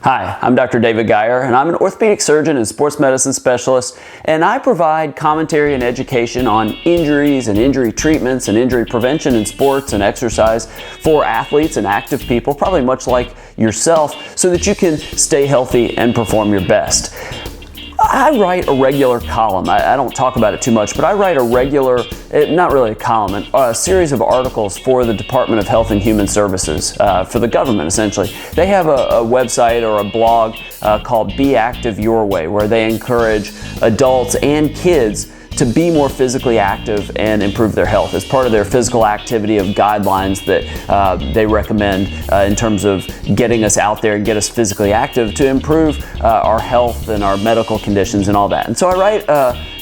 Hi, I'm Dr. David Geyer, and I'm an orthopedic surgeon and sports medicine specialist, and I provide commentary and education on injuries and injury treatments and injury prevention in sports and exercise for athletes and active people, probably much like yourself, so that you can stay healthy and perform your best. I write a regular column. I don't talk about it too much, but I write a regular, not really a column, a series of articles for the Department of Health and Human Services, for the government essentially. They have a website or a blog called Be Active Your Way, where they encourage adults and kids to be more physically active and improve their health as part of their physical activity of guidelines that they recommend in terms of getting us out there and get us physically active to improve our health and our medical conditions and all that. And so I write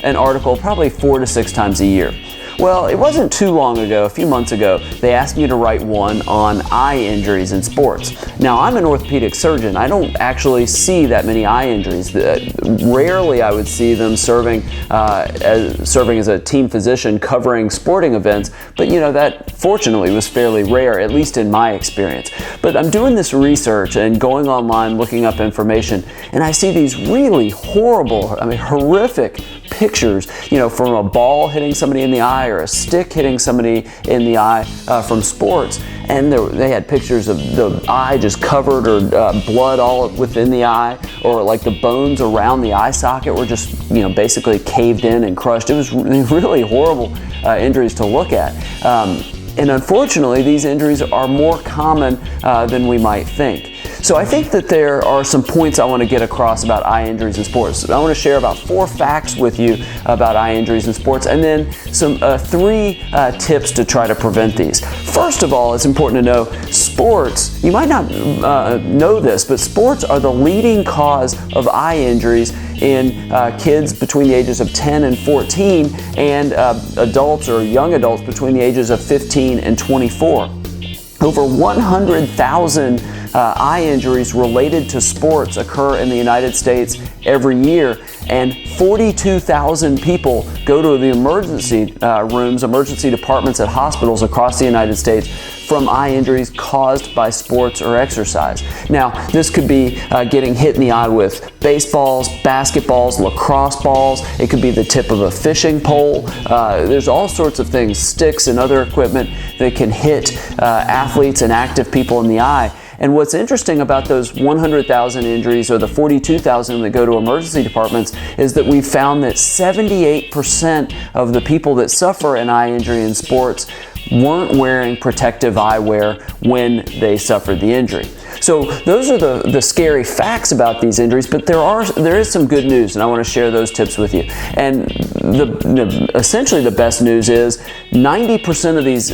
an article probably 4 to 6 times a year. Well, it wasn't too long ago, a few months ago, they asked me to write one on eye injuries in sports. Now, I'm an orthopedic surgeon. I don't actually see that many eye injuries. Rarely I would see them serving as a team physician covering sporting events, but you know, that fortunately was fairly rare, at least in my experience. But I'm doing this research and going online looking up information, and I see these really horrible, horrific pictures, from a ball hitting somebody in the eye or a stick hitting somebody in the eye from sports. And they had pictures of the eye just covered or blood all within the eye, or like the bones around the eye socket were just, basically caved in and crushed. It was really horrible injuries to look at. And unfortunately, these injuries are more common than we might think. So I think that there are some points I want to get across about eye injuries in sports. I want to share about 4 facts with you about eye injuries in sports, and then some 3 tips to try to prevent these. First of all, it's important to know sports, you might not know this, but sports are the leading cause of eye injuries in kids between the ages of 10 and 14 and adults or young adults between the ages of 15 and 24. Over 100,000 eye injuries related to sports occur in the United States every year, and 42,000 people go to the emergency rooms, emergency departments at hospitals across the United States from eye injuries caused by sports or exercise. Now, this could be getting hit in the eye with baseballs, basketballs, lacrosse balls. It could be the tip of a fishing pole. There's all sorts of things, sticks and other equipment that can hit athletes and active people in the eye. And what's interesting about those 100,000 injuries or the 42,000 that go to emergency departments is that we found that 78% of the people that suffer an eye injury in sports weren't wearing protective eyewear when they suffered the injury. So those are the scary facts about these injuries, but there is some good news, and I want to share those tips with you. And essentially the best news is 90% of these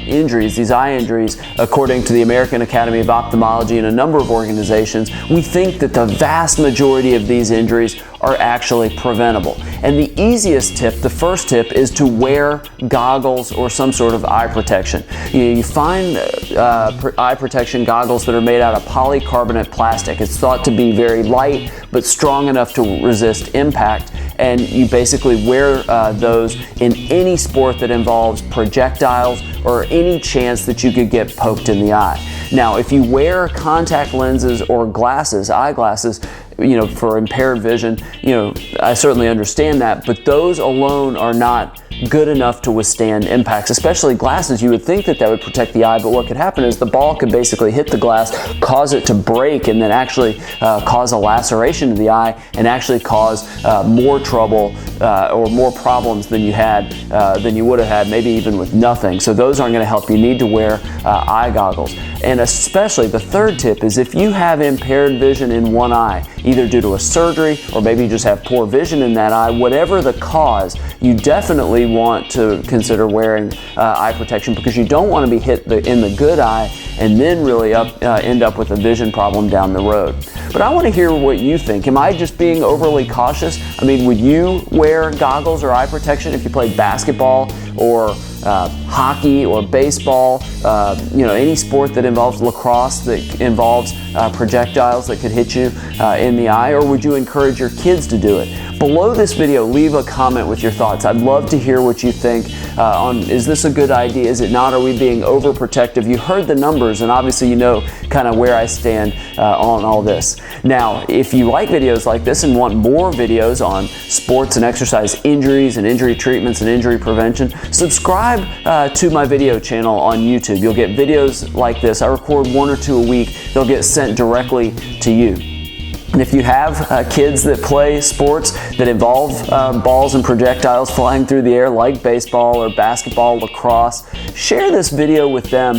injuries, these eye injuries, according to the American Academy of Ophthalmology and a number of organizations, we think that the vast majority of these injuries are actually preventable. And the easiest tip, the first tip, is to wear goggles or some sort of eye protection. You find eye protection goggles that are made out of polycarbonate plastic. It's thought to be very light but strong enough to resist impact, and you basically wear those in any sport that involves projectiles or any chance that you could get poked in the eye. Now, if you wear contact lenses or glasses, eyeglasses, for impaired vision, I certainly understand that, but those alone are not good enough to withstand impacts, especially glasses. You would think that would protect the eye, but what could happen is the ball could basically hit the glass, cause it to break, and then actually cause a laceration to the eye and actually cause more trouble or more problems than you would have had maybe even with nothing. So those aren't going to help. You need to wear eye goggles. And especially the third tip is if you have impaired vision in one eye, either due to a surgery or maybe you just have poor vision in that eye, whatever the cause, you definitely want to consider wearing eye protection, because you don't want to be hit in the good eye and then really end up with a vision problem down the road. But I want to hear what you think. Am I just being overly cautious? Would you wear goggles or eye protection if you played basketball or hockey or baseball, any sport that involves lacrosse, that involves projectiles that could hit you in the eye? Or would you encourage your kids to do it? below this video, leave a comment with your thoughts. I'd love to hear what you think on, is this a good idea? Is it not? Are we being overprotective? You heard the numbers, and obviously you know kind of where I stand on all this. Now, if you like videos like this and want more videos on sports and exercise injuries and injury treatments and injury prevention, subscribe to my video channel on YouTube. You'll get videos like this. I record 1 or 2 a week. They'll get sent directly to you. And if you have kids that play sports that involve balls and projectiles flying through the air like baseball or basketball, lacrosse, share this video with them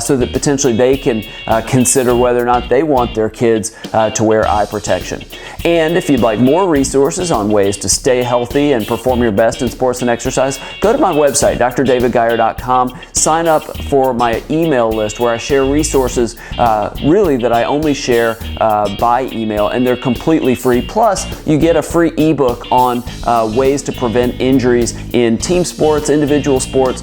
so that potentially they can consider whether or not they want their kids to wear eye protection. And if you'd like more resources on ways to stay healthy and perform your best in sports and exercise, go to my website, drdavidgeyer.com. Sign up for my email list where I share resources really that I only share by email, and they're completely free. Plus, you get a free ebook on ways to prevent injuries in team sports, individual sports,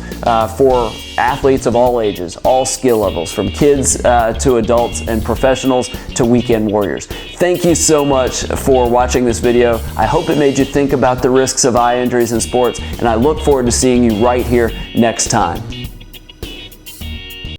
for athletes of all ages, all skill levels, from kids to adults and professionals to weekend warriors. Thank you so much for watching this video. I hope it made you think about the risks of eye injuries in sports, and I look forward to seeing you right here next time.